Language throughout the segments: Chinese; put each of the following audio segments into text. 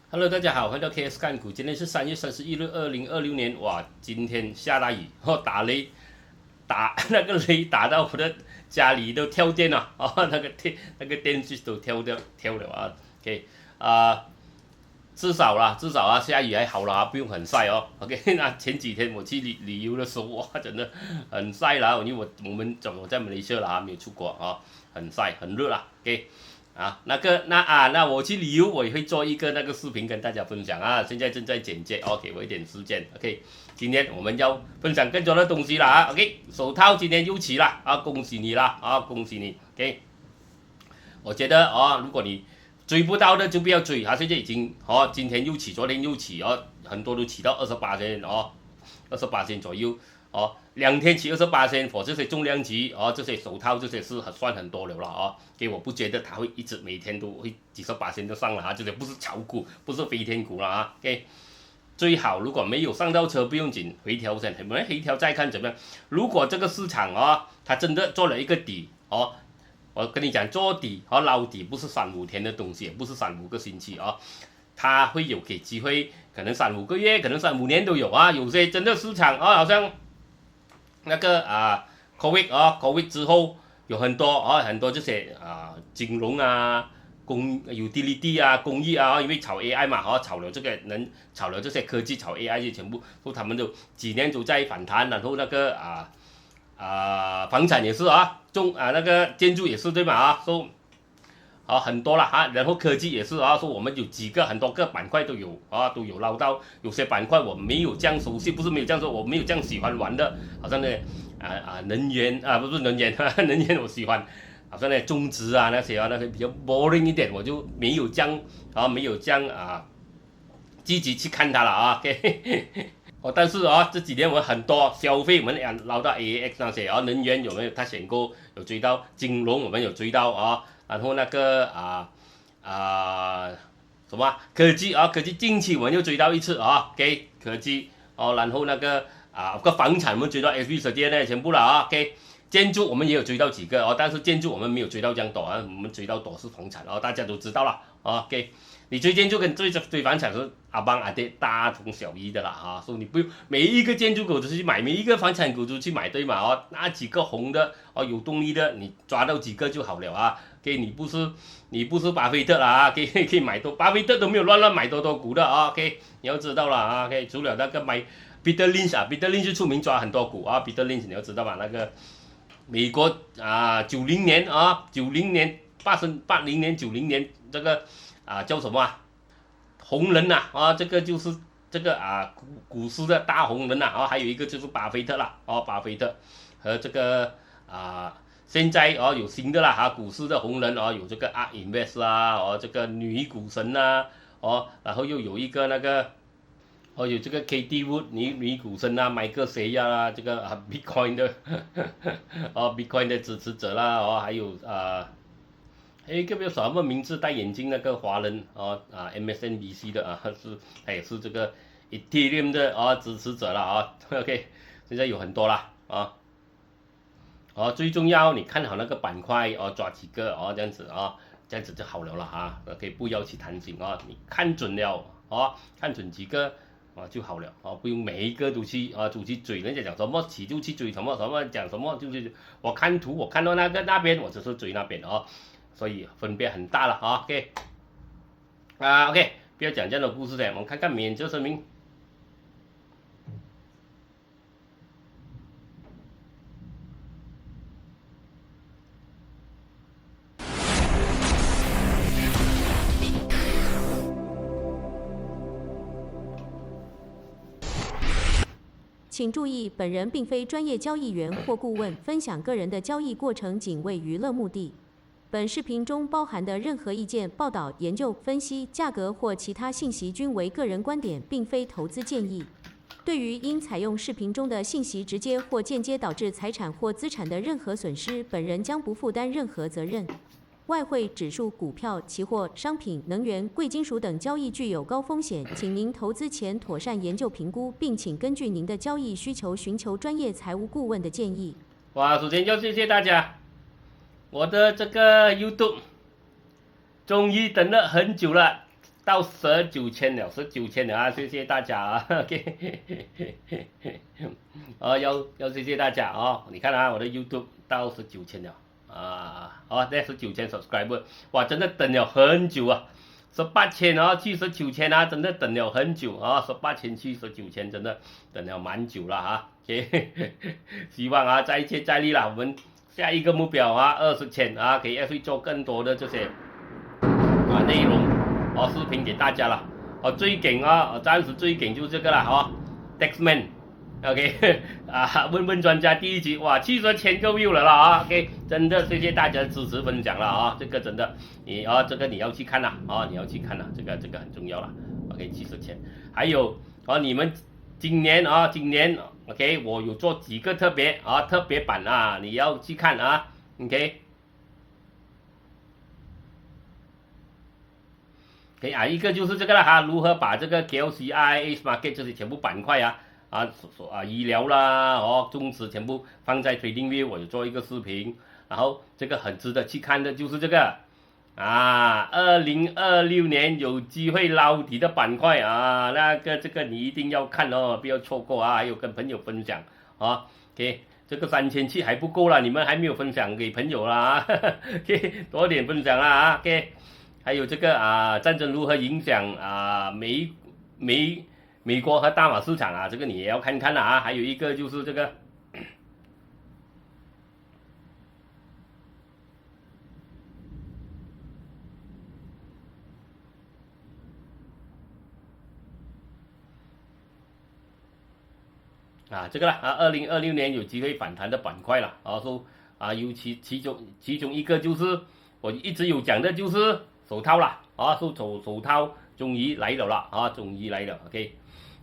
Hello，大家好，歡迎到 KS 看股。今天是3月31日，2026年。哇，今天下大雨，打雷，那個雷打到我的家裡都跳電了，那個電器都跳了啊。OK， 至少啊，下雨還好啦，不用很曬哦。OK， 那前幾天我去旅遊的時候，哇，真的很曬啦，因為我在馬來西亞啦，沒有出國啊，很曬很熱啦。OK。那我去旅遊，我也會做一個那個視頻跟大家分享啊。現在正在剪接，給我一點時間。OK， 今天我們要分享更多的東西了啊。OK， 手套今天又起了啊，恭喜你啦啊，恭喜你。OK， 我覺得如果你追不到的就不要追，現在已經今天又起，昨天又起很多都起到28%28%左右。2天起28%，for 這些重量級這些手套這些是算很多了啦給我不覺得它會一直每天都會幾十%就上了這些不是炒股，不是飛天股了OK， 最好如果沒有上到車不用緊，回調先，我們回調再看怎麼樣。如果這個市場它真的做了一個底我跟你講做底撈底不是3-5天的東西，也不是3-5個星期它會有給機會，可能3-5個月，可能3-5年都有有些真的市場好像。那個COVID 之後有很多這些金融utility 工業因為炒 AI 嘛炒了這些科技，炒 AI 全部他們都幾年都在反彈，然後那個房產也是那個建築也是對嘛很多了然後科技也是說我們有很多個板塊都有撈到，有些板塊我沒有這樣熟悉，不是沒有這樣說，我沒有這樣喜歡玩的，好像能源不是能源能源我喜歡，好像中資那些比較 boring 一點，我就沒有這樣積極去看它了但是這幾年我很多消費，我們撈到 AAX 那些能源有沒有？它選購有追到，金融我們有追到然後那個什麼科技科技近期我們又追到一次給科技然後那個房產我們追到 SV 時間呢全部了給建築我們也有追到幾個但是建築我們沒有追到這樣多我們追到多是房產大家都知道了給你追建築跟追房產是阿邦阿爹大同小異的啦所以你不用每一個建築股都去買，每一個房產股都去買，對嘛那幾個紅的有動力的，你抓到幾個就好了給你不是巴菲特啦可以買多，巴菲特都沒有亂買多股的給你要知道了給除了那個買 Peter Lynch 就出名抓很多股Peter Lynch 你要知道嘛，那個美國90年80年90年這個叫什麼紅人這個就是這個股市的大紅人還有一個就是巴菲特啦巴菲特和這個現在有新的啦股市的紅人有這個ARK Invest 這個女股神然後又有一個那個有這個 Katie Wood 女股神麥克誰呀這個Bitcoin 的Bitcoin 的支持者啦還有一個叫什麼名字戴眼鏡那個華人MSNBC 的他也是這個 Ethereum 的支持者了OK 現在有很多啦最重要你看好那個板塊抓幾個這樣子這樣子就好了啦OK 不要去貪心你看準了看準幾個就好了不用每一個都去追，人家講什麼起就去追什麼講什麼就是我看圖我看到那邊我就是追那邊所以分別很大了OK 不要講這樣的故事了，我們看看免責聲明。請注意，本人並非專業交易員或顧問，分享個人的交易過程僅為娛樂目的。本視頻中包含的任何意見、報道、研究、分析、價格或其他信息均為個人觀點，並非投資建議。對於因採用視頻中的信息直接或間接導致財產或資產的任何損失，本人將不負擔任何責任。外匯、指數、股票、期貨、商品、能源、貴金屬等交易具有高風險，請您投資前妥善研究評估，並請根據您的交易需求尋求專業財務顧問的建議。首先就謝謝大家。我的這個 YouTube 終於等了很久了，到19,000了，19,000了啊！謝謝大家啊，OK， 要謝謝大家啊！你看啊，我的 YouTube 到19,000了啊，这19,000 subscriber， 哇，真的等了很久啊，18,000啊，去19,000啊，真的等了很久啊，18,000去19,000，真的等了蠻久了啊，OK， 希望啊再接再厲啦，我們下一個目標啊20,000啊，可以會做更多的這些內容視頻給大家了，最勁啊，暫時最勁就是這個了Taxman OK 問問專家第一集哇70,000個 view 了啦OK 真的謝謝大家的支持分享了這個真的這個你要去看啦你要去看啦，這個很重要了 OK 70,000，還有你們今年 OK 我有做幾個特別版你要去看OK。一個就是這個了如何把這個 KLCI IaaS Market 這些全部板塊醫療啦中資全部放在 TradingView， 我有做一個視頻，然後這個很值得去看的就是這個2026年有機會撈底的板塊這個你一定要看不要錯過還有跟朋友分享OK 這個3000期還不夠啦，你們還沒有分享給朋友啦OK 多點分享啦OK。還有這個戰爭如何影響美國和大馬市場這個你也要看看啦還有一個就是這個這個啦2026年有機會反彈的板塊了尤其其中一個就是我一直有講的就是手套啦手套終於來了啦終於來了 OK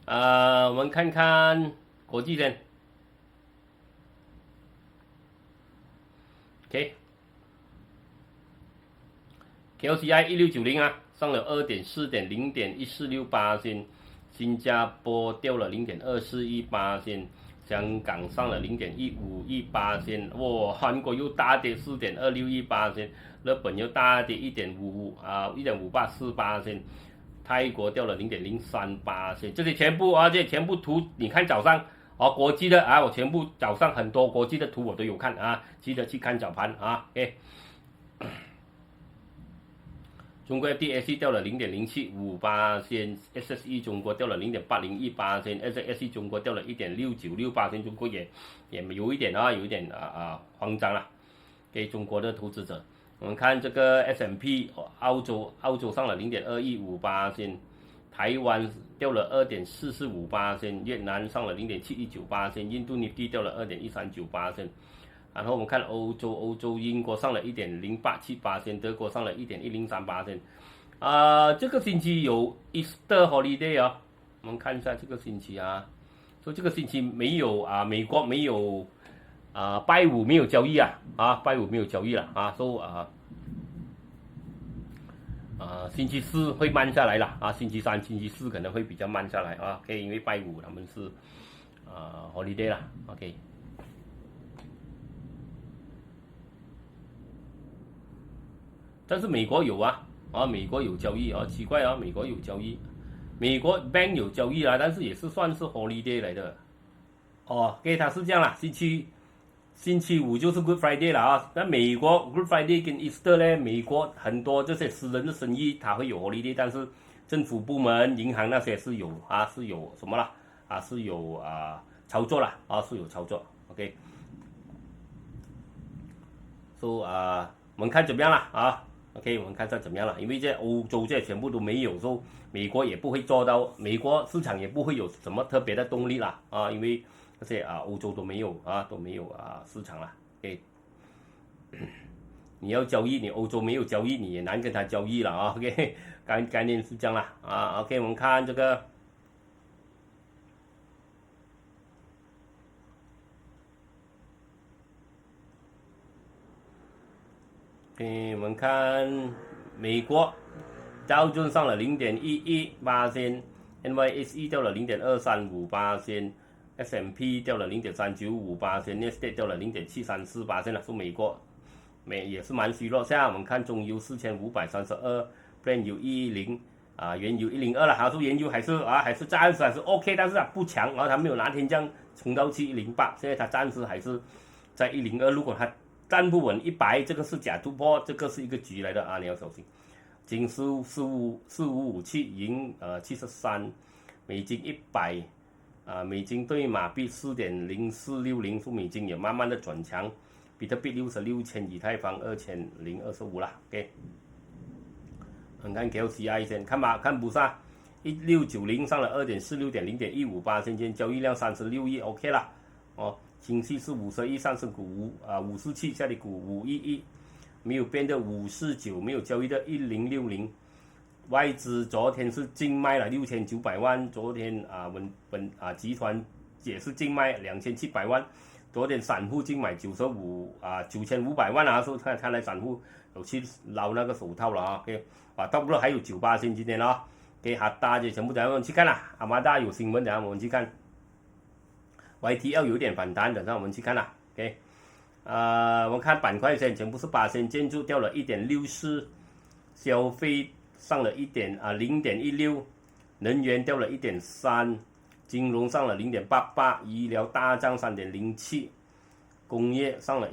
我們看看國際線 OK KLCI 1690上了 2.4.0.146%，新加坡掉了 0.241%，香港上了 0.151%， 韓國又大跌 4.261%， 日本又大跌 1.584%， 泰國掉了 0.03%， 這些全部全部圖你看早上國際的我全部早上很多國際的圖我都有看記得去看早盤OK。中國 FTSE 掉了 0.075%， SSE 中國掉了 0.801%， SSE 中國掉了 1.696%， 中國也有一點慌張了。給中國的投資者，我們看這個 S&P 澳洲上了 0.215%， 台灣掉了 2.445%， 越南上了 0.719%， 印度尼西掉了 2.139%。然後我們看歐洲英國上了 1.087%， 德國上了 1.103%。這個星期有 Easter Holiday 我們看一下這個星期說這個星期沒有美國沒有拜五沒有交易拜五沒有交易了星期四會慢下來了星期三星期四可能會比較慢下來OK 因為拜五他們是Holiday 了 OK。但是美國有美國有交易奇怪美國有交易，美國 bank 有交易但是也是算是 holiday 來的OK 它是這樣啦，星期五就是 Good Friday 了那美國 Good Friday 跟 Easter 呢，美國很多這些私人的生意它會有 holiday， 但是政府部門銀行那些是有是有什麼啦是有操作啦是有操作 OK。 我們看怎麼樣啦OK 我們看一下怎麼樣了，因為在歐洲這全部都沒有說美國也不會做到，美國市場也不會有什麼特別的動力啦因為這些歐洲都沒有市場啦 OK。 你要交易你歐洲沒有交易你也難跟他交易了OK 概念是這樣啦OK 我們看這個我們看美國道瓊上了 0.11%， NYSE 掉了 0.235%， S&P 掉了 0.395%， Nasdaq 掉了 0.734%說美國也是蠻虛弱。現在我們看中油4532， Brent 有110，原油102了，他說原油還是暫時還是 OK， 但是不強，然後他沒有拿天降衝到去108，現在他暫時還是在102，如果他站不穩100，這個是假突破，這個是一個局來的啊，你要小心。金4557銀73，美金100美金兑馬幣4.0460，是美金也慢慢的轉強，比特幣66,000，以太坊2025啦 ，OK。我們看 KLCI 先，看布薩1690上了2.46點0.158，今天交易量36億 ，OK 啦。哦，星期是50億，上升股547，下跌股511，沒有變的549，沒有交易的1060。外資昨天是淨賣了6900萬，昨天集團也是淨賣2700萬，昨天散戶淨買9500萬啊，所以看來散戶有去撈那個手套了啊 ，OK。差不多還有98先今天啊，給哈大就全部等下我們去看啦。阿馬達有新聞，等下我們去看。YTL 有點反彈，等下我們去看啦。OK， 我們看板塊先，全部是8%，建築掉了1.64，消費上了0.16，能源掉了1.3，金融上了0.88，醫療大漲3.07。工業上了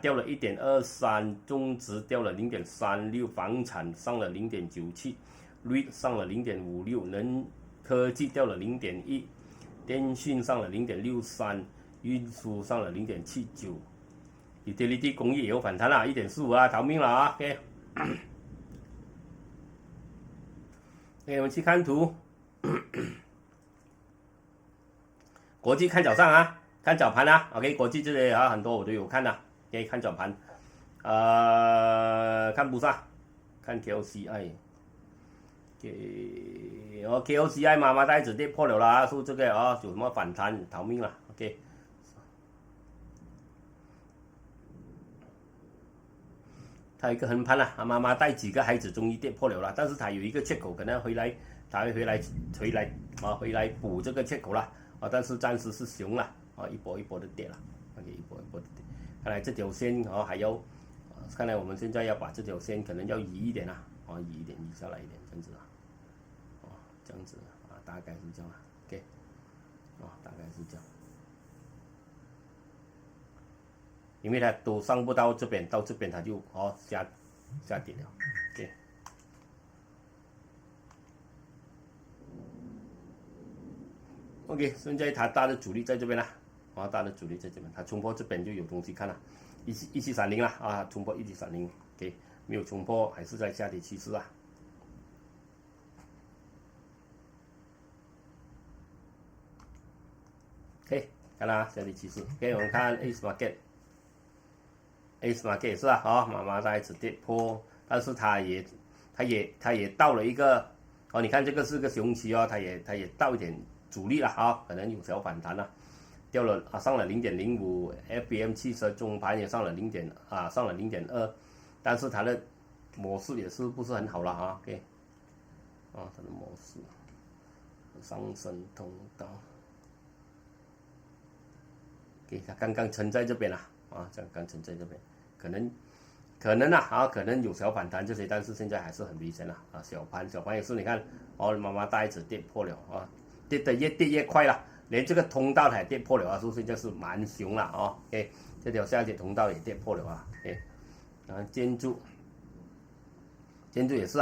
掉了1.23，中資掉了0.36，房產上了0.97， REIT 上了0.56，科技掉了0.1，電訊上了0.63，運輸上了0.79， utility 工業也有反彈啦，1.45啊，逃命了啊 ，OK， 我們去看圖，國際看早上啊。看早盤啊 ，OK， 國際這裡啊很多我都有看的，可以看早盤，看布薩，看 KLCI，KLCI 媽媽帶子跌破了啦，說這個啊有什麼反彈逃命了 ，OK， 他有一個橫盤了，媽媽帶幾個孩子終於跌破了啦，但是他有一個缺口，可能回來回來補這個缺口了啊，但是暫時是熊了。一波一波的跌了 ，OK， 一波一波的跌。看來這條線還要，看來我們現在要把這條線可能要移一點啦，移一點，移下來一點，這樣子啊，這樣子啊，大概是這樣啦 ，OK， 大概是這樣。因為它都上不到這邊，到這邊它就下跌了 ，OK。OK， 現在它大的阻力在這邊啦。大的阻力在這邊，它衝破這邊就有東西看了，1730了啊，衝破1730 ，OK， 沒有衝破還是在下跌趨勢啊。OK， 看啦，下跌趨勢。OK， 我們看 Ace Market，Ace Market 也是啊，慢慢在一直跌破，但是它也到了一個，你看這個是個熊期它也到一點阻力了啊，可能有小反彈了。掉了上了0.05 ，FBM 汽車中盤也上了0.2，但是它的模式也是不是很好了啊 ，OK， 它的模式上升通道 ，OK， 它刚刚沉在這邊了剛沉在這邊，可能可能有小反彈這些，但是現在還是很危險了小盤也是你看慢慢帶着跌破了跌得越跌越快了。連這個通道它也跌破了所以現在是蠻熊了OK， 這條下跌通道也跌破了OK， 然後建築也是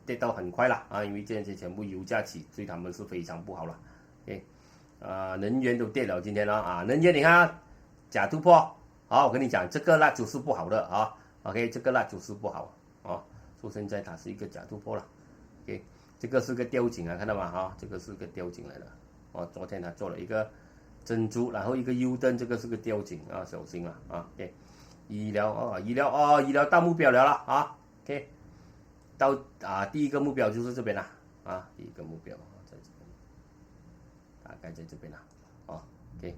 跌到很快了因為這些全部油價起，所以他們是非常不好了OK， 能源都跌了今天能源你看假突破我跟你講這個蠟燭是不好的OK， 這個蠟燭是不好所以現在它是一個假突破了 OK， 這個是個吊頸看到嗎這個是個吊頸來的。昨天他做了一個珍珠，然後一個 U 燈，這個是個吊頸小心OK， 醫療到目標了啦OK， 到第一個目標就是這邊了第一個目標在這邊，大概在這邊了OK，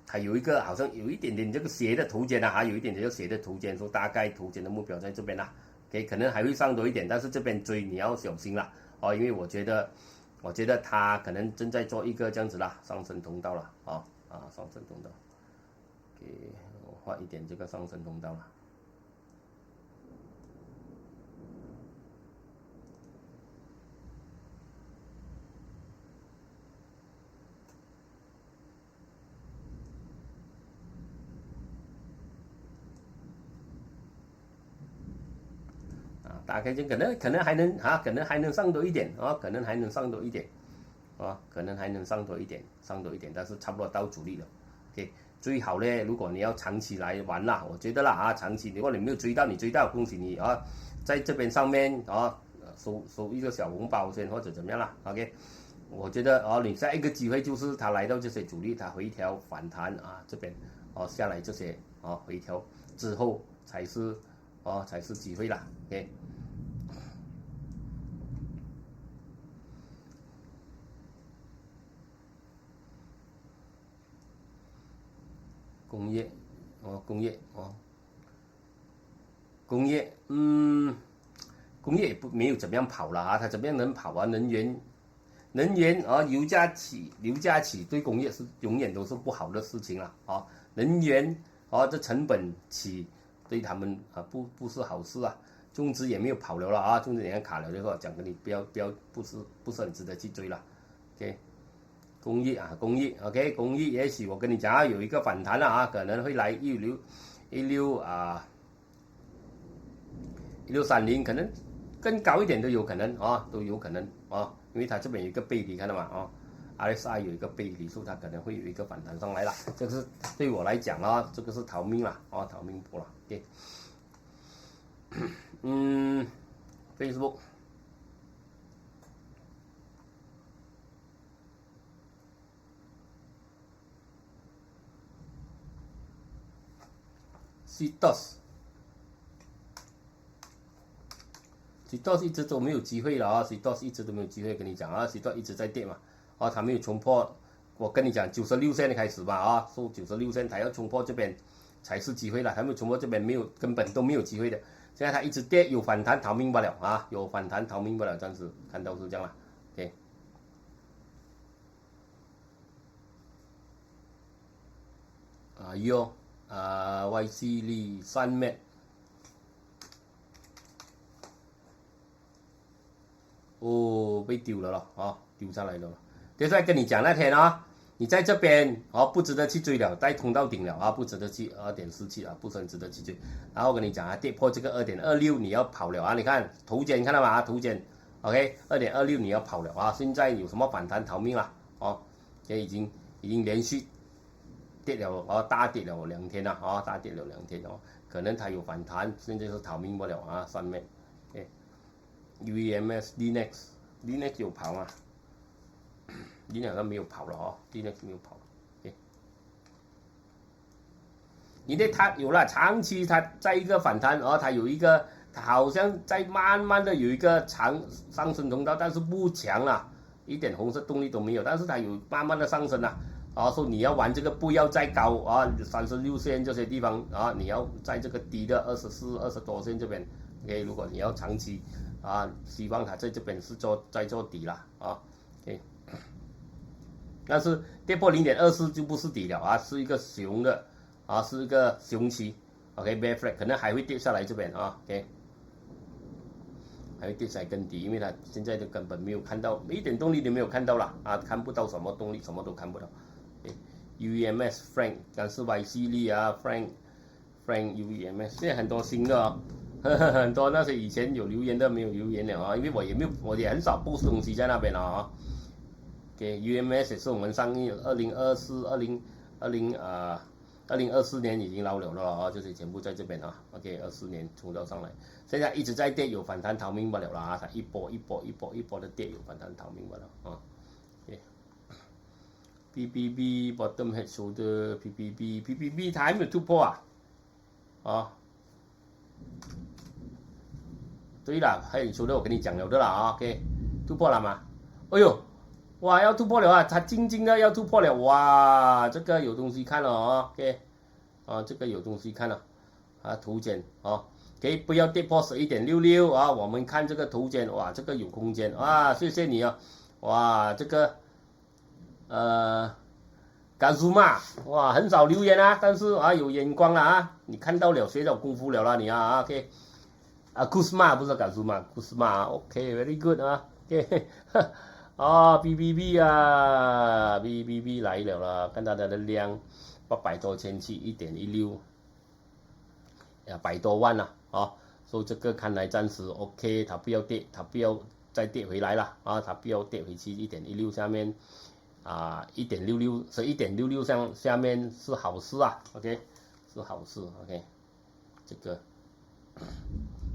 它有一個好像有一點點這個斜的頭肩有一點點這個斜的頭肩，說大概頭肩的目標在這邊啦OK， 可能還會上多一點，但是這邊追你要小心啦因為我覺得他可能正在做一個這樣子啦，上升通道了上升通道，給我畫一點這個上升通道了打開就可能還能可能還能上多一點可能還能上多一點可能還能上多一點，但是差不多到阻力了。OK， 最好呢，如果你要長期來玩啦，我覺得啦長期如果你沒有追到，你追到恭喜你在這邊上面收一個小紅包先或者怎麼樣啦 ，OK， 我覺得你下一個機會就是它來到這些阻力，它回調反彈這邊下來這些回調之後才是機會啦 ，OK。工業也沒有怎麼樣跑了它怎麼樣能跑能源油價起對工業是永遠都是不好的事情了能源這成本起對他們不是好事中資也沒有跑了中資也卡了，就說講給你不要不是很值得去追了 ，OK。工業 ，OK， 工業也許我跟你講有一個反彈了可能會來1630，可能更高一點都有可能因為它這邊有一個背離，看到嗎RSI 有一個背離，所以它可能會有一個反彈上來了。這個是對我來講這個是逃命了逃命波了 ，OK。Facebook。CDOS 一直都沒有機會了CDOS 一直都沒有機會，跟你講CDOS 一直在跌嘛它沒有衝破，我跟你講96線開始吧說96線它要衝破這邊才是機會了，它沒有衝破這邊根本都沒有機會的，現在它一直跌有反彈逃命不了有反彈逃命不了，暫時看到是這樣了 ，OK。YC 里3M被丟了丟下來了。就在跟你講那天你在這邊不值得去追了，帶通到頂了不值得去2.47不是很值得去追。然後我跟你講跌破這個 2.26 你要跑了你看頭肩看到嗎頭肩 OK 2.26 你要跑了現在有什麼反彈逃命了已經連續跌了大跌了2天了大跌了2天可能它有反彈，現在是逃命不了上面 UEMS Linux 有跑嗎？Linux 它沒有跑了Linux 沒有跑因為它有了長期它在一個反彈它有一個它好像在慢慢的有一個長上升通道，但是不強了，一點紅色動力都沒有，但是它有慢慢的上升說你要玩這個不要再高36線這些地方你要在這個低的20多線這邊 OK， 如果你要長期希望它在這邊是在做底了OK， 但是跌破0.24就不是底了是一個熊的是一個熊期 OK bear flag 可能還會跌下來這邊OK， 還會跌下來更低，因為它現在就根本沒有看到一點動力都沒有看到了看不到什麼動力，什麼都看不到。UEMS Frank 但是 YC 里Frank UEMS 現在很多新的很多那些以前有留言的沒有留言了因為我也很少 post 東西在那邊了UEMS 也是我們上映2024年已經撈了這些全部在這邊OK 24年衝到上來，現在一直在跌有反彈逃命不了它一波的跌有反彈逃命不了PPB bottom head shoulder PPB 它還沒有突破對了head shoulder 我跟你講了的啦OK 突破了嗎？哎呦哇要突破了它靜靜的要突破了哇這個有東西看了OK 這個有東西看了頭肩可以不要跌破11.66我們看這個頭肩哇這個有空間謝謝你哇這個Gazuma 哇很少留言但是有眼光了你看到了學到功夫了啦你OK Kusma 不是 Gazuma Kusma OK very good OK BBB BBB 來了啦，看它的量800多千去1.16，100多萬所以這個看來暫時 OK， 它不要跌，它不要再跌回來了啊，它不要跌回去 1.16 下面啊，1.66 是1.66下面是好事啊 ，OK， 是好事 ，OK，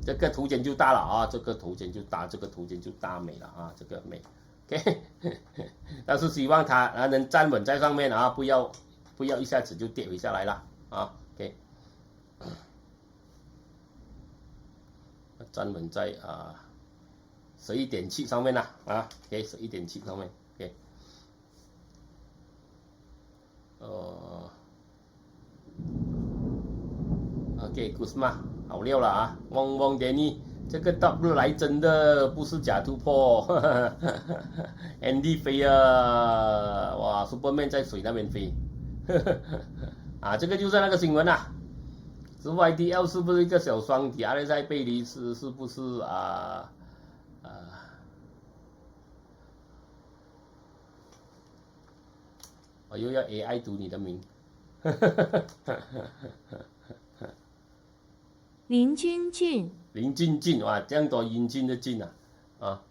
這個图形就大了啊，这個图形就大，这個圖形就大美了啊，这個美 ，OK， 但是希望它能站穩在上面啊，不要一下子就跌回下來了啊 ，OK， 站穩在11.7上面了啊 ，OK， 11.7上面 ，OK， OK， Guzman 好料了啊，汪汪點你這個 W 來真的不是假突破，Andy 飛啊，哇 ，Superman 在水那邊飛，啊，這個就是那個新聞啊，是 YDL 是不是一個小雙底 RSI 背離是不是我又要 AI 讀你的名，林君俊，林俊俊，哇，這樣多英俊的俊啊，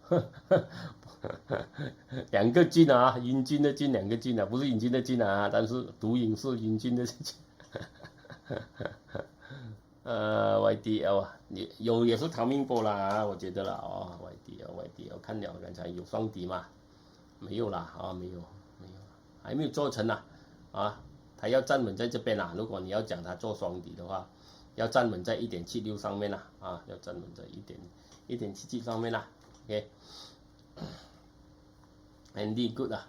兩個俊啊，英俊的俊，兩個俊啊，不是英俊的俊啊，但是讀音是英俊的俊。YDL 啊，也是逃命波啦，我覺得啦，哦 ，YDL 看了剛才有雙底嘛，沒有啦，啊，沒有，還沒有做成啦，啊，他要站穩在這邊啦，如果你要講他做雙底的話。要站穩在 1.76 上面啦，啊，要站穩在 1.77 上面啦 ，OK。Andy good 啊，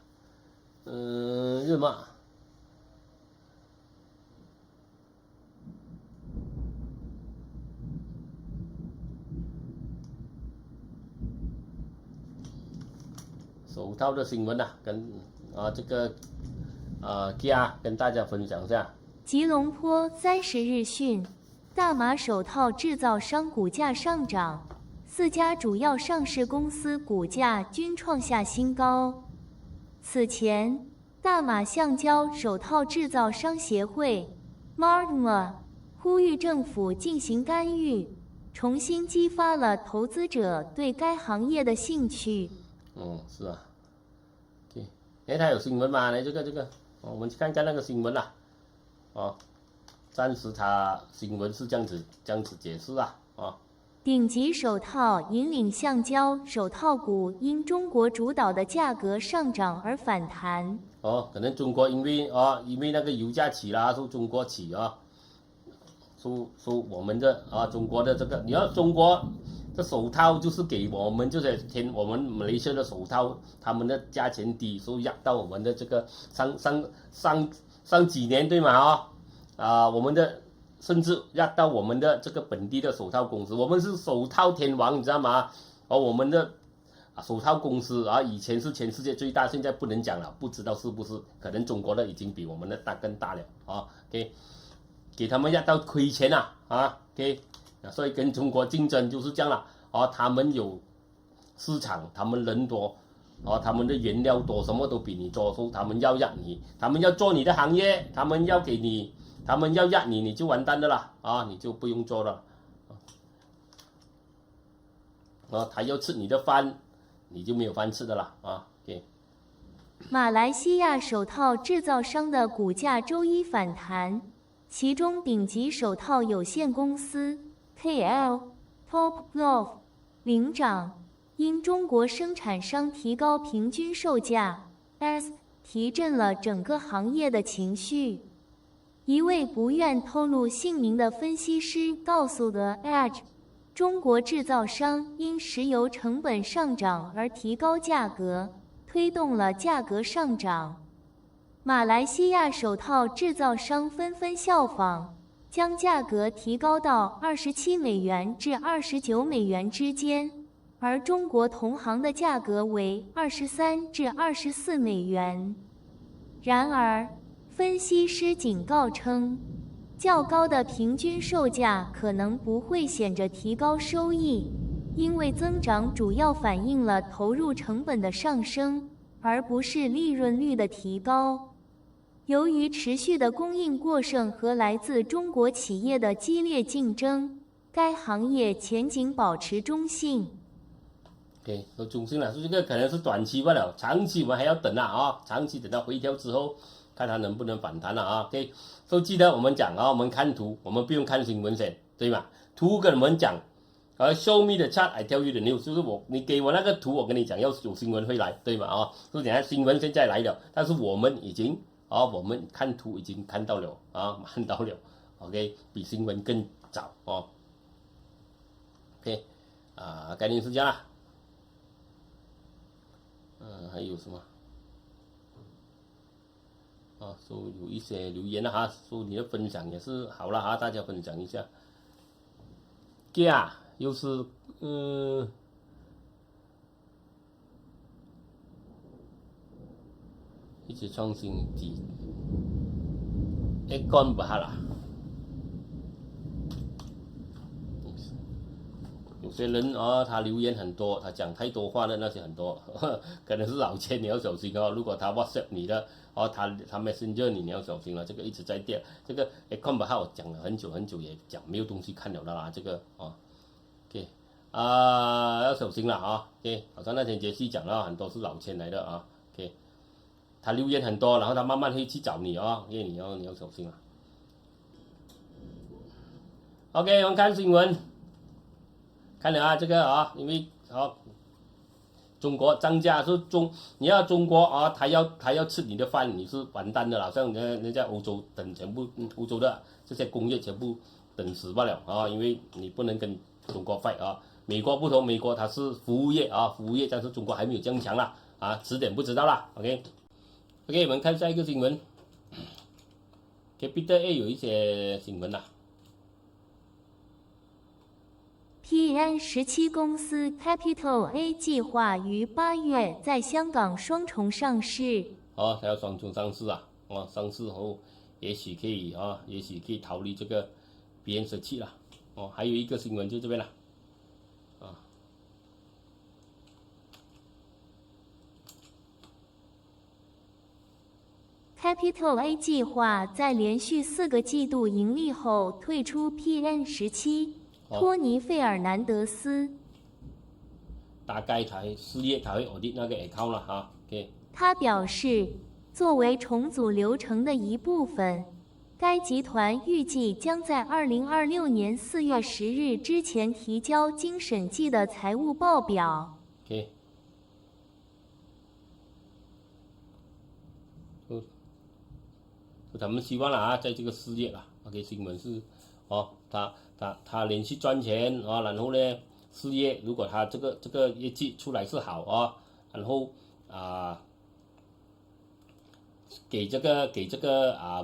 日嘛，手套的新聞啊，跟這個Kia 跟大家分享一下。吉隆坡30日訊。大馬手套製造商股價上漲，4家主要上市公司股價均創下新高。此前，大馬橡膠手套製造商協會 （MARTMA） 呼籲政府進行干預，重新激發了投資者對該行業的興趣。是啊。OK， 它有新聞嗎？來，這個，我們去看看那個新聞啦。暫時它新聞是這樣子解釋啊，頂級手套引領橡膠手套股因中國主導的價格上漲而反彈。可能中國因為那個油價起啦，說中國起啊，說我們的中國的這個，你要中國的手套就是給我們就是我們馬來西亞的手套，他們的價錢低，所以壓到我們的這個上幾年對嗎？我們的甚至壓到我們的這個本地的手套公司，我們是手套天王，你知道嗎？我們的手套公司以前是全世界最大，現在不能講了，不知道是不是，可能中國的已經比我們的更大了，OK， 給他們壓到虧錢了，OK， 所以跟中國競爭就是這樣了，他們有市場，他們人多，他們的原料多，什麼都比你多，所以他們要壓你，他們要做你的行業，他們要給你。他們要壓你，你就完蛋的啦，你就不用做了，他要吃你的飯，你就沒有飯吃的啦，OK。馬來西亞手套製造商的股價週一反彈，其中頂級手套有限公司 KL Top Glove 領漲，因中國生產商提高平均售價 ，S 提振了整個行業的情緒。一位不願透露姓名的分析師告訴The Edge， 中國製造商因石油成本上漲而提高價格，推動了價格上漲。馬來西亞手套製造商紛紛效仿，將價格提高到$27至$29之間，而中國同行的價格為$23至$24。然而，分析師警告稱，較高的平均售價可能不會顯著提高收益，因為增長主要反映了投入成本的上升，而不是利潤率的提高。由於持續的供應過剩和來自中國企業的激烈競爭，該行業前景保持中性。OK， 說中性了，說這個可能是短期罷了，長期我們還要等長期等到回調之後，看它能不能反彈OK， 所以記得我們講我們看圖，我們不用看新聞先，對嗎？圖跟我們講，show me the chart, I tell you the news， 就是你給我那個圖，我跟你講要有新聞會來，對嗎？所以等下新聞現在來了，但是我們已經我們看圖已經看到了看到了 ，OK， 比新聞更早OK， 概念是這樣啦。還有什麼？說有一些留言了說你的分享也是好了大家分享一下。又是一直創新低，Econ 不好了。有些人他留言很多，他講太多話的那些很多，可能是老千，你要小心如果他 WhatsApp 你的他 Messenger 你要小心了，這個一直在跌。這個看不好，講了很久很久也講沒有東西看了的啦，這個OK 要小心了OK， 好像那天傑西講了很多是老千來的OK， 他留言很多，然後他慢慢會去找你因為你要小心了。OK， 我們看新聞。看了這個因為中國漲價是你要中國他要吃你的飯，你是完蛋的了。像人家歐洲等全部歐洲的這些工業全部等死罷了因為你不能跟中國 fight 美國不同，美國它是服務業服務業，但是中國還沒有這樣強啦遲點不知道啦。OK， 我們看下一個新聞 ，Capital A 有一些新聞啦。PN17 公司 Capital A 計劃於8月在香港雙重上市。它要雙重上市上市後也許可以逃離這個PN17啦。還有一個新聞就這邊啦。Capital A 計劃在連續4個季度盈利後退出 PN17。托尼·費爾南德斯大概4月才會 audit 那個 account 了OK。他表示，作為重組流程的一部分，該集團預計將在2026年4月10日之前提交經審計的財務報表。OK。他們希望在這個4月OK， 新聞是他連續賺錢然後呢4月如果他這個業績出來是好然後給這個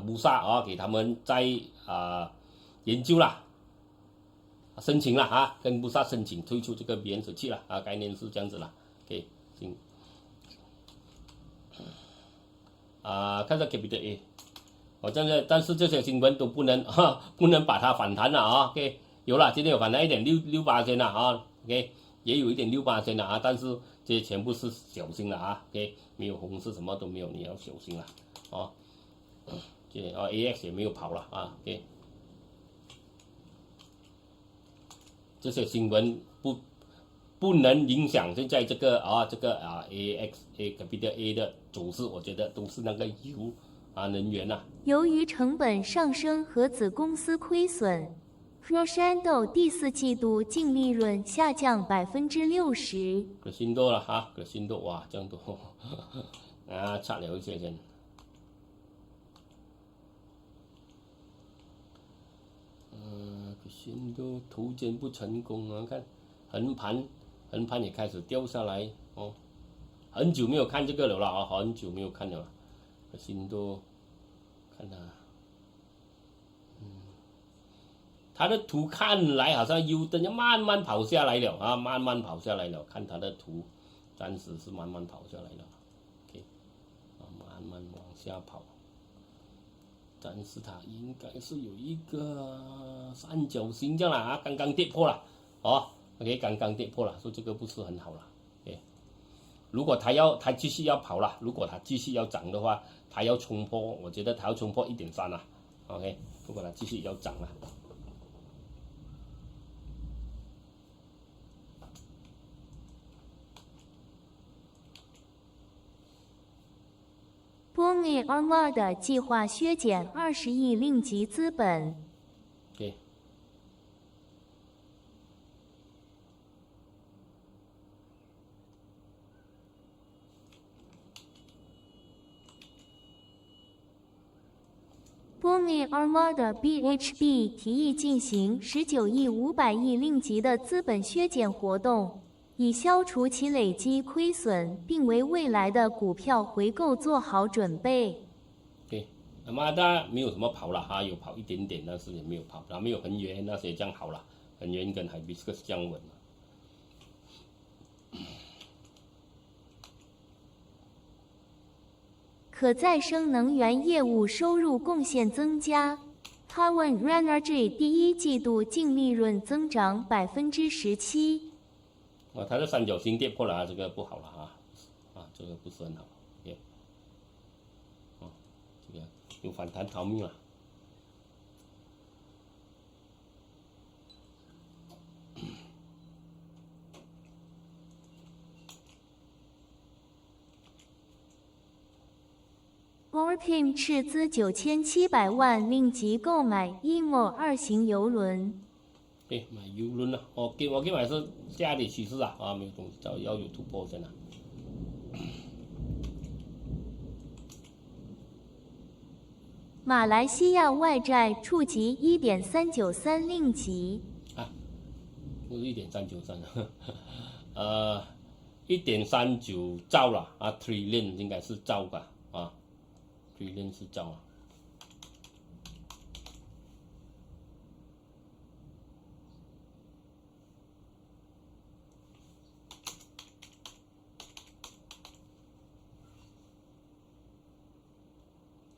穆薩給他們再研究啦，申請啦跟穆薩申請退出這個PN17啦概念是這樣子啦。OK， 行看下 Capital A。但是這些新聞都不能把它反彈了OK， 有了，今天有反彈一點6%了OK， 也有一點6%了但是這些全部是小心了OK， 沒有紅是什麼都沒有，你要小心了AX 也沒有跑了OK， 這些新聞不能影響現在這個AX Capital A 的走勢，我覺得都是那個油能源由於成本上升和子公司虧損 ，Crexendo 第4季度淨利潤下降60%。Crexendo 了Crexendo 哇，這樣多差了一些錢。Crexendo 投建不成功看橫盤也開始掉下來很久沒有看這個了很久沒有看了。Crexendo 看他的圖看來好像有的要慢慢跑下來了慢慢跑下來了，看他的圖暫時是慢慢跑下來了 OK， 慢慢往下跑，但是它應該是有一個三角形這樣啦剛剛跌破了OK， 剛剛跌破了，所以這個不是很好了OK， 如果他繼續要跑了，如果他繼續要漲的話，他要衝破，我覺得他要衝破1.3OK， 如果他繼續要漲 Pony Armada 計劃削減20億令吉資本。Okay. Pony Armada BHB 提議進行19億500億令吉的資本削減活動，以消除其累積虧損，並為未來的股票回購做好準備。對，馬達沒有什麼跑了哈，有跑一點點，但是也沒有跑，沒有很遠那些這樣好了，很遠跟海比斯克斯這樣穩。可再生能源業務收入貢獻增加 ，Taiwan Energy 第一季度淨利潤增長17%。它的三角形跌破了啊，這個不好了啊，這個不是很好，這個有反彈逃命了。Orpim 斥資9700萬令吉購買 EMO 2型郵輪。對，買郵輪了，我給買是下跌趨勢啊，沒有東西，要有突破先啊。馬來西亞外債觸及1.393令吉。啊，不是1.393，1.39兆了啊 ，trillion 應該是兆吧啊。trillion 是兆啊。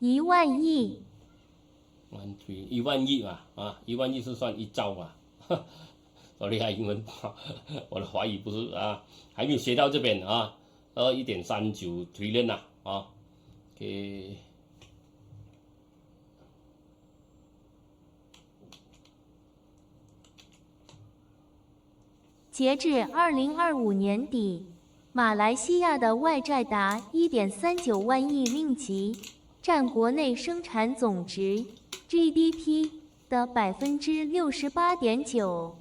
1萬億。1萬億嘛，1萬億是算1兆嘛。我厲害英文不好，我的華語不是啊，還沒有學到這邊啊。1.39 trillion 啊，OK。截至2025年底，馬來西亞的外債達1.39萬億令吉，佔國內生產總值 GDP 的68.9%。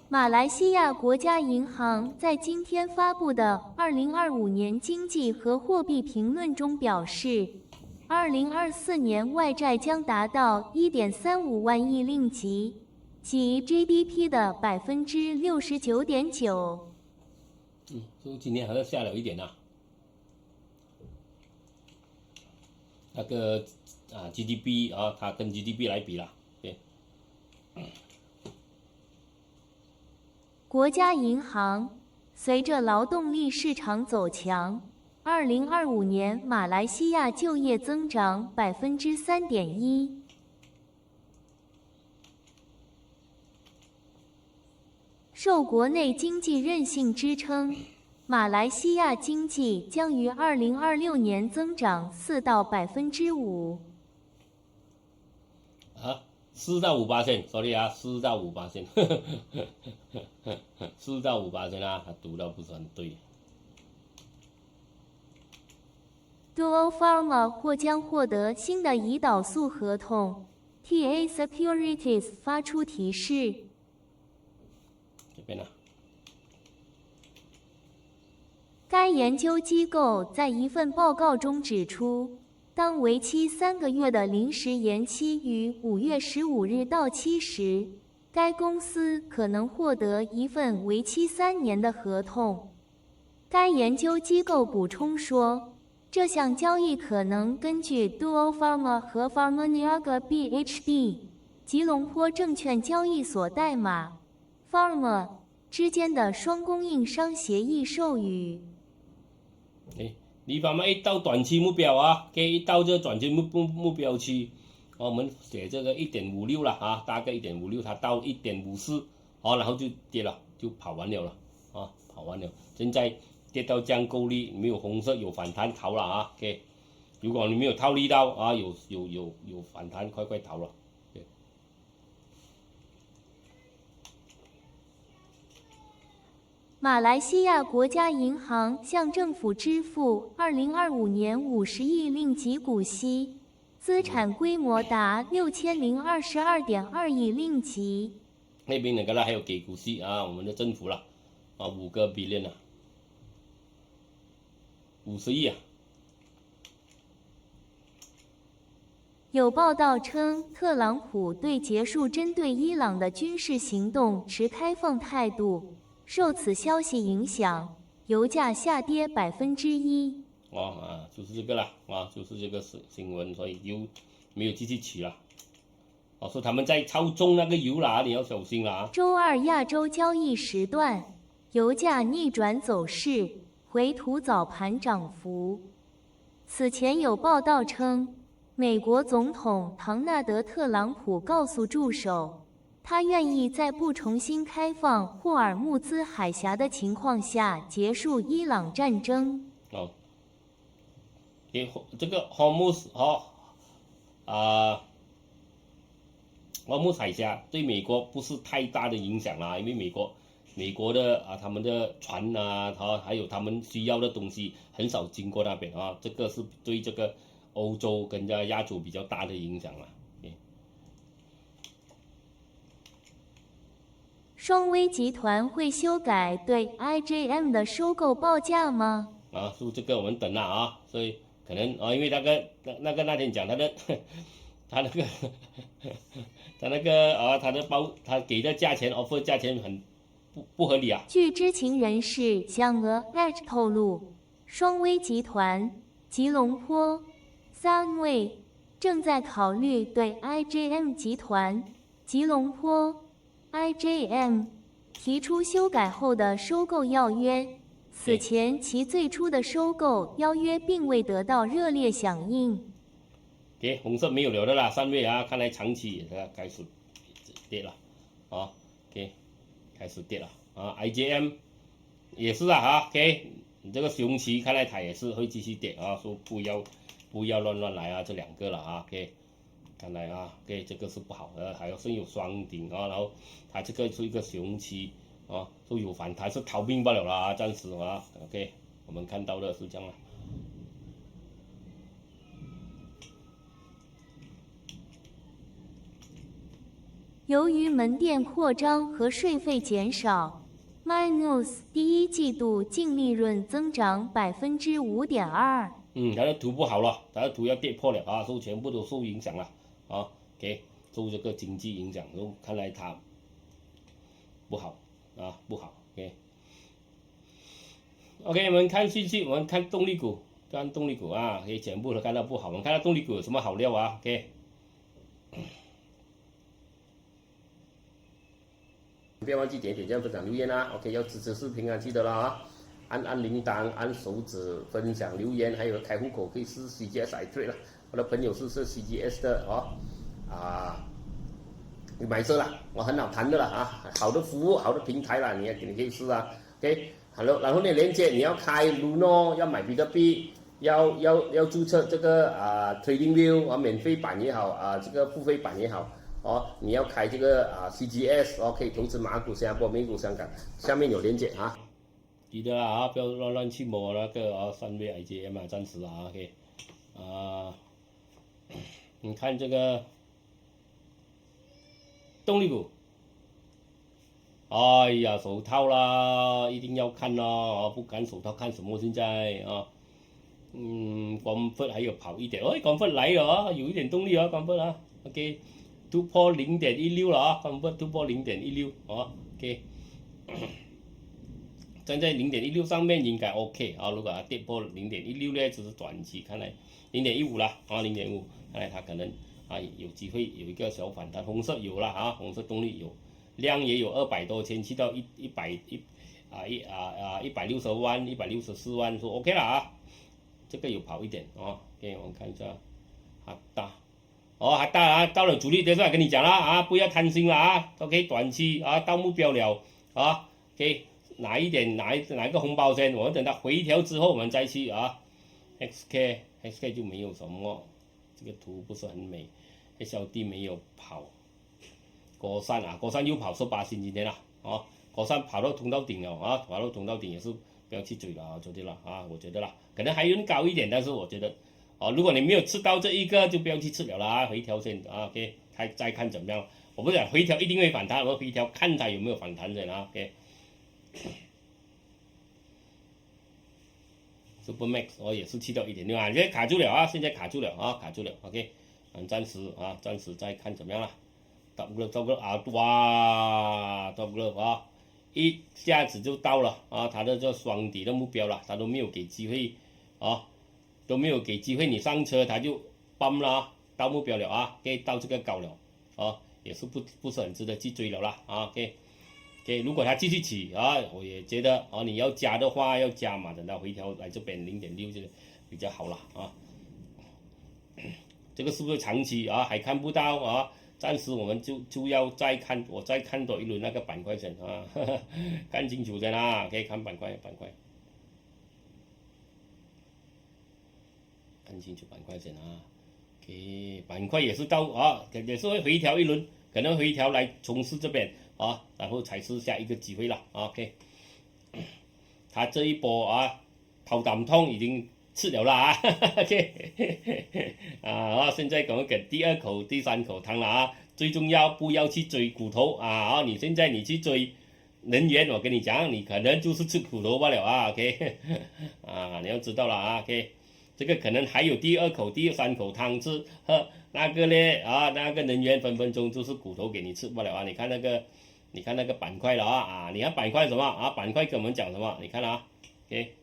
馬來西亞國家銀行在今天發布的2025年經濟和貨幣評論中表示，2024年外債將達到1.35萬億令吉，即 GDP 的69.9%。所以今年好像下了一點啊。那個GDP 啊，它跟 GDP 來比了，對。國家銀行隨着勞動力市場走強，2025年馬來西亞就業增長3.1%。受國內經濟韌性支撐，馬來西亞經濟將於2026年增長4到5%。啊，4到5%， sorry 啊，4到5%， 4到5%啊，他讀到不是很對。Duo Pharma 或將獲得新的胰島素合同 ，TA Securities 發出提示。這邊啊。該研究機構在一份報告中指出，當為期3個月的臨時延期於5月15日到期時，該公司可能獲得一份為期3年的合同。該研究機構補充說，這項交易可能根據 Duo Pharma 和 Pharmaniaga BHB 吉隆坡證券交易所代碼 Pharma 之間的雙供應商協議授予。你把一到短期目標啊，給一到這短期目標期，我們寫這個1.56了啊，大概1.56，它到1.54，然後就跌了，就跑完了啊，跑完了。現在跌到這樣夠力，沒有紅色有反彈逃了啊 ，OK。如果你沒有套利到啊，有反彈，快逃了。馬來西亞國家銀行向政府支付2025年50億令吉股息，資產規模達6022.2億令吉。那邊那個啦，還有給股息啊，我們的政府啦，啊5個 billion 啊，50億啊。有報道稱，特朗普對結束針對伊朗的軍事行動持開放態度。受此消息影響，油價下跌1%。就是這個啦，就是這個新聞，所以油沒有繼續起了。說他們在操縱那個油啦，你要小心啦。週二亞洲交易時段，油價逆轉走勢，回吐早盤漲幅。此前有報道稱，美國總統唐納德·特朗普告訴助手，他願意在不重新開放霍爾木茲海峽的情況下結束伊朗戰爭。這個霍爾木茲海峽對美國不是太大的影響啦，因為美國的他們的船還有他們需要的東西很少經過那邊啊，這個是對這個歐洲跟亞洲比較大的影響啦。雙威集團會修改對 IJM 的收購報價嗎？是這個我們等了啊，所以可能因為那天講他給的價錢 offer 價錢很不合理啊。據知情人士向 The Edge 透露，雙威集團、吉隆坡、三位正在考慮對 IJM 集團、吉隆坡。IJM 提出修改後的收購要約，此前其最初的收購邀約並未得到熱烈響應。紅色沒有了的啦，3位啊，看來長期也開始跌了，開始跌了啊 ，IJM 也是啊，你這個熊期看來它也是會繼續跌啊，說不要亂來啊，這兩個了啊看來這個是不好的，還有是有雙頂啊，然後它這個是一個熊期都有反彈，是逃命不了啦，暫時我們看到的是這樣啦。由於門店擴張和稅費減少 ，MyNews 第一季度淨利潤增長5.2%。它的圖不好了，它的圖要跌破了啊，所以全部都受影響了受這個經濟影響，看來它不好不好OK， 我們看信息，我們看動力股，全部都看到不好，我們看到動力股有什麼好料啊不要忘記點讚、分享、留言啊 ，OK， 要支持視頻啊，記得啦按鈴鐺，按手指分享留言，還有開戶口可以試 CGS iTrade 啦。我的朋友是 CGS 的你買車啦，很好談的啦好的服務，好的平台啦，你可以試啊 ，OK， 好，然後呢，連接你要開 Luno， 要買比特幣，要註冊這個Trading View 免費版也好這個付費版也好你要開這個CGS 可以投資馬股、新加坡、美股、香港，下面有連接記得啦不要亂去摸那個3位 IJM 暫時OK 你看這個動力股，哎呀手套啦，一定要看啦不敢手套看什麼現在Comfort 還有跑一點Comfort 來了有一點動力Comfort OK 突破 0.16 了Comfort 突破 0.16 OK 站在 0.16 上面應該 OK 如果它跌破 0.16 呢，只是短期，看來 0.15 了0.5，看來它可能有機會有一個小反彈，紅色有了紅色動力有，量也有200多千，去到160萬、164萬，說 OK 了這個有跑一點OK， 我們看一下好大好大到了主力，等下跟你講了不要貪心了OK， 短期到目標了OK。拿一個紅包先，我們等它回調之後，我們再去XK 就沒有什麼，這個圖不是很美 ，SLD 沒有跑，國山又跑18星今天了火山跑到通道頂了啊，跑到通道頂也是不要去追了啊，昨天了啊，我觉得啦，可能还能高一点，但是我觉得，如果你没有吃到這一個，就不要去吃了啦，回調先啊 ，OK， 再看怎麼樣。我不講回調一定會反彈，我回調看它有沒有反彈先啊 ，OK。Supermax 我也是去到1.6啊，現在卡住了啊，現在卡住了啊，卡住了 ，OK， 暫時再看怎麼樣了。Top Glove 啊，哇 ，Top Glove 啊，一下子就到了啊，它的這雙底的目標了，它都沒有給機會啊，都沒有給機會你上車，它就崩了啊，到目標了啊，可以到這個高了啊，也是不是很值得去追了啦啊 ，OK， 如果它繼續起啊，我也覺得啊，你要加的話要加嘛，等到回調來這邊0.6就比較好了啊，這個是不是長期啊還看不到啊？暫時我們就要再看，我再看多一輪那個板塊先啊，看清楚先啊，可以看板塊，看清楚板塊先啊，板塊也是到啊，也是會回調一輪，可能回調來衝刺這邊啊，然後才是下一個機會了啊 ，OK， 它這一波啊跑膽痛已經吃了啦啊 ，OK， 現在趕快第2口、第3口湯了啊！最重要不要去追骨頭啊！你現在你去追能源，我跟你講，你可能就是吃骨頭罷了啊 ，OK， 你要知道了啊 ，OK， 這個可能還有第2口、第3口湯吃，那個呢啊，那個能源分分鐘就是骨頭給你吃罷了啊！你看那個板塊了啊，你看板塊什麼啊？板塊跟我們講什麼？你看啊 ，OK，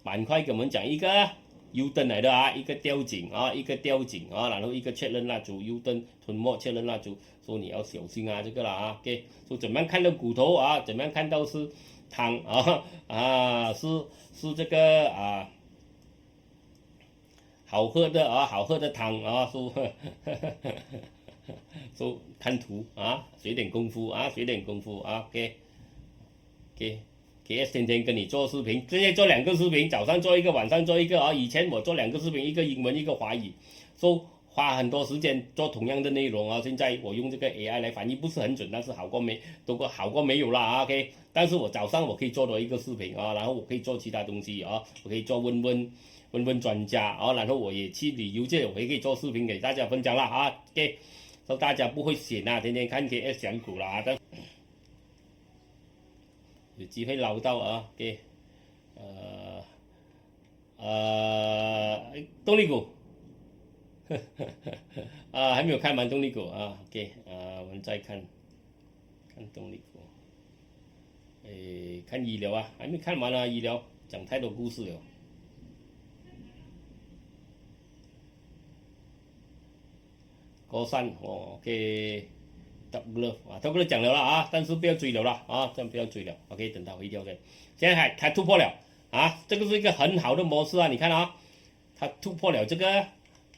板塊給我們講一個 U-turn 來的啊，一個吊頸啊，一個吊頸啊，然後一個確認蠟燭 U-turn 吞沒確認蠟燭，說你要小心啊這個啦啊 ，OK， 說怎麼樣看到骨頭啊，怎麼樣看到是湯是這個啊好喝的湯啊，說看圖啊，學點功夫啊 ，OK。KS 天天跟你做視頻，現在做2個視頻，早上做一個，晚上做一個啊。以前我做2個視頻，一個英文，一個華語，花很多時間做同樣的內容啊。現在我用這個 AI 來翻譯，不是很準，但是好過沒有啦啊 OK。但是我早上我可以做多一個視頻啊，然後我可以做其他東西啊，我可以做問專家啊，然後我也去旅遊界，我也可以做視頻給大家分享啦啊 OK。說大家不會閒啊，天天看 KS 講股啦的。有機會撈到啊，給，動力股，還沒有看完動力股啊，給，我們再看動力股，看醫療啊，還沒看完啊，醫療講太多故事了。高山OK。Top Glove 講了啊，但是不要追了啦啊，真不要追了 ，OK， 等它回調先。現在它突破了啊，這個是一個很好的模式啊，你看啊，它突破了這個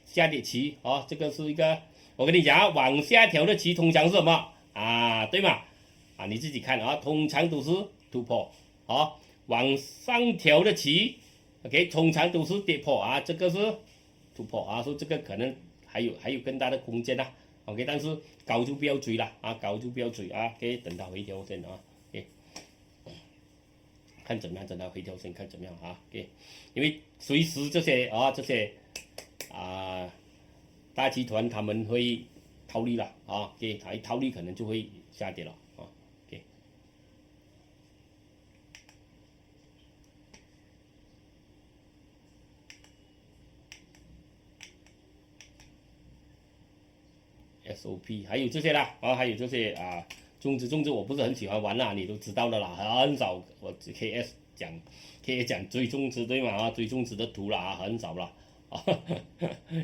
下跌期啊，這個是一個，我跟你講，往下調的期通常是什麼啊？對嗎？啊，你自己看啊，通常都是突破啊，往上調的期 ，OK， 通常都是跌破啊，這個是突破啊，說這個可能還有更大的空間啊。OK， 但是高就不要追了啊，高就不要追啊，可以等它回調先啊，OK， 看怎麼樣，等它回調先看怎麼樣啊，OK， 因為隨時這些大集團他們會套利了啊，OK， 它一套利可能就會下跌了啊 ，OK。SOP 還有這些啦，還有這些中資我不是很喜歡玩啦，你都知道的啦，很少我 KS 講追中資對嘛追中資的圖啦很少啦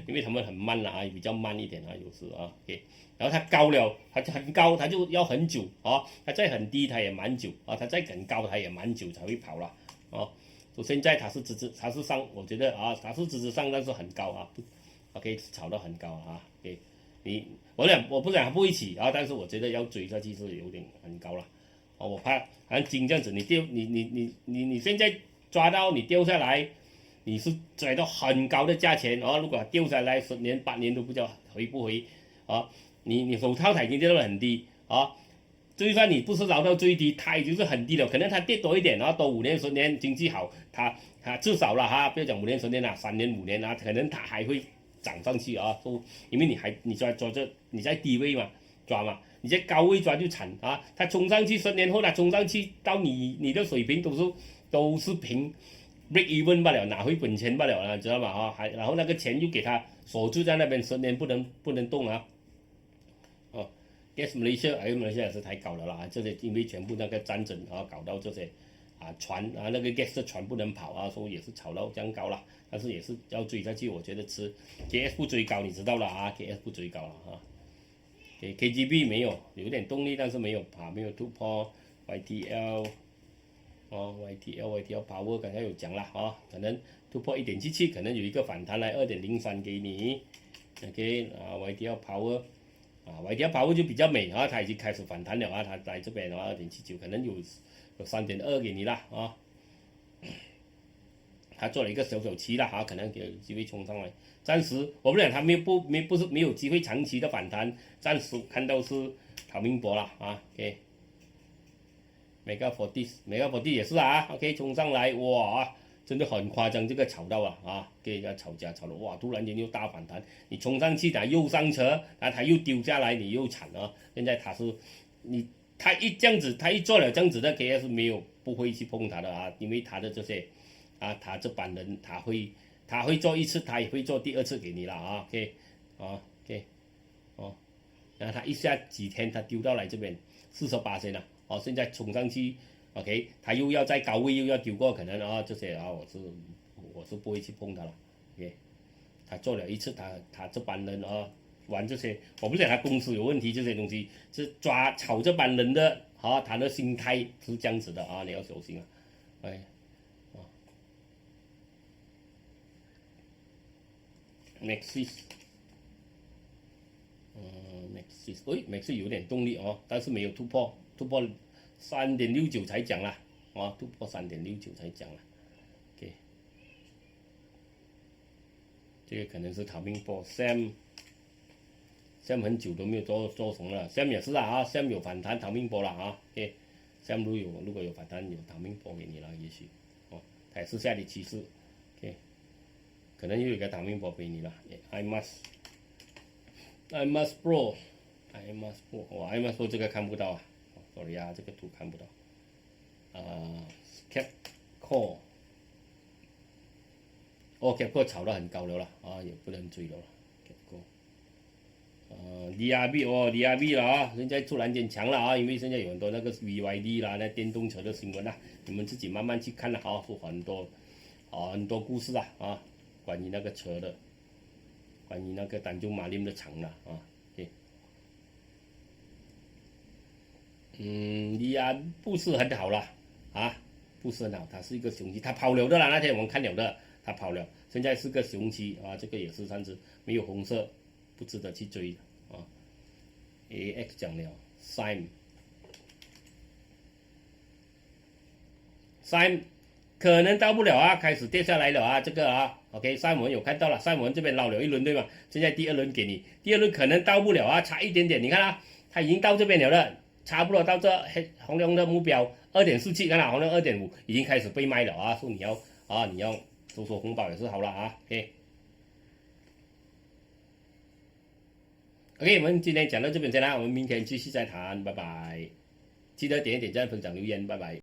因為他們很慢啦比較慢一點有時OK， 然後它高了，它很高，它就要很久它再很低它也蠻久它再很高它也蠻久才會跑了所以現在它是上，我覺得它是直直上，但是很高OK， 炒到很高OK。我不講不一起但是我覺得要追下去是有點很高了我怕好像金這樣子，你現在抓到你掉下來，你是追到很高的價錢如果掉下來10年8年都不知道回不回你手套它已經掉到很低就算你不是撈到最低，它也就是很低了，可能它跌多一點，然後多5年10年經濟好，它至少了哈，不要講5年10年啦，3年5年啊，可能它還會漲上去啊，因為你抓着你在低位嘛抓嘛，你在高位抓就慘啊，它衝上去10年後它衝上去到你的水平都是平 break even 罷了，拿回本錢罷了啦，知道嗎？啊，然後那個錢又給它鎖住在那邊10年不能動啊。Gas Malaysia 也是太高了啦，這些因為全部那個戰爭啊，搞到這些船啊那個 gas 的船不能跑啊，所以也是炒到這樣高了，但是也是要追下去，我覺得吃 KS 不追高，你知道了啊 ，KS 不追高了啊。KGB 沒有點動力，但是沒有突破 YTL ，YTL Power 剛才有講了啊，可能突破1.77，可能有一個反彈來2.03給你 ，OK YTL Power。YTL Power 就比較美啊，它已經開始反彈了啊，它在這邊的話2.79，可能有3.2給你了啊。它做了一個小期了啊，可能有機會衝上來。暫時我不講它不是沒有機會長期的反彈，暫時看到是逃命波了啊。OK，Mega Fortis 也是啊 ，OK 衝上來哇！真的很誇張，這個炒到啊，跟人家吵架吵了，哇！突然間又大反彈，你衝上去，又上車，然後他又丟下來，你又慘啊！現在他一這樣子，他一做了這樣子的 KS 不會去碰他的啊，因為他的這些他這班人他會做一次，他也會做第2次給你了啊 ，OK， 然後他一下幾天他丟到來這邊48%了，現在衝上去。OK， 他又要在高位又要丟過，可能這些我是不會去碰他了。OK， 他做了一次，他這班人玩這些，我不講他公司有問題，這些東西是炒這班人的他的心態是這樣子的啊，你要小心啊。哎，Maxis， Maxis 有點動力但是沒有突破。3.69 才講啦，突破3.69才講啦 ，OK， 這個可能是逃命波 ，Sam 很久都沒有做成了 ，Sam 也是啦，Sam 有反彈逃命波了啊 ，OK，Sam 如果有反彈有逃命波給你了，也許它也是下跌趨勢 ，OK， 可能又有一個逃命波給你了 ，IMAS Pro， 哇 ，IMAS Pro 這個看不到啊。sorry 啊，這個圖看不到。Capcore， Capcore 炒得很高了啦，也不能追了啦。DRB 了現在突然間強了因為現在有很多那個 BYD 啦，那電動車的新聞啦，你們自己慢慢去看啦說很多故事關於那個車的，關於那個丹中馬林的廠啦不是很好了不是很好，它是一個熊期，它跑了的啦，那天我們看了的，它跑了，現在是個熊期這個也是算是沒有紅色，不值得去追的AX 講了 Sime 可能到不了開始跌下來了這個OK Sime 我們有看到了，Sime 我們這邊撈了一輪對嗎？現在第2輪給你，第2輪可能到不了差一點點，你看它已經到這邊了的。差不多到這紅龍的目標 2.47， 看到紅龍 2.5 已經開始被賣了說你要收紅包也是好了OK， 我們今天講到這邊先啦，我們明天繼續再談，拜拜，記得點讚、分享、留言，拜拜。